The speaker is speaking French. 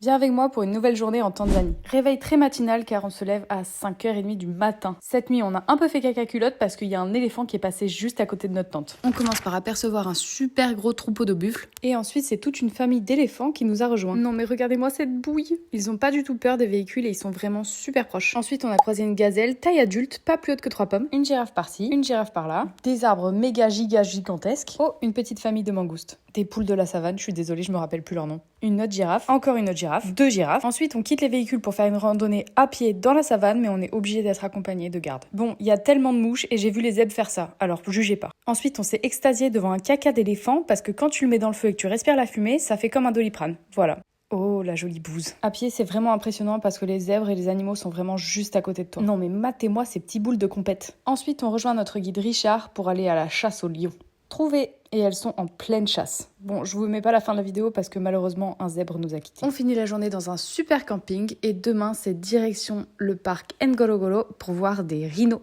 Viens avec moi pour une nouvelle journée en Tanzanie. Réveil très matinal car on se lève à 5h30 du matin. Cette nuit, on a un peu fait caca culotte parce qu'il y a un éléphant qui est passé juste à côté de notre tente. On commence par apercevoir un super gros troupeau de buffles. Et ensuite, c'est toute une famille d'éléphants qui nous a rejoints. Non mais regardez-moi cette bouille. Ils ont pas du tout peur des véhicules et ils sont vraiment super proches. Ensuite, on a croisé une gazelle taille adulte, pas plus haute que 3 pommes. Une girafe par-ci, une girafe par-là. Des arbres méga giga gigantesques. Oh, une petite famille de mangoustes. Des poules de la savane, je suis désolée, je me rappelle plus leur nom. Une autre girafe, encore une autre girafe, 2 girafes. Ensuite, on quitte les véhicules pour faire une randonnée à pied dans la savane, mais on est obligé d'être accompagné de gardes. Bon, il y a tellement de mouches et j'ai vu les zèbres faire ça, alors jugez pas. Ensuite, on s'est extasié devant un caca d'éléphant parce que quand tu le mets dans le feu et que tu respires la fumée, ça fait comme un Doliprane. Voilà. Oh, la jolie bouse. À pied, c'est vraiment impressionnant parce que les zèbres et les animaux sont vraiment juste à côté de toi. Non mais matez-moi ces petits boules de compète. Ensuite, on rejoint notre guide Richard pour aller à la chasse aux lions. Trouvées, et elles sont en pleine chasse. Bon, je vous mets pas la fin de la vidéo parce que malheureusement un zèbre nous a quittés. On finit la journée dans un super camping et demain c'est direction le parc Ngorongoro pour voir des rhinos.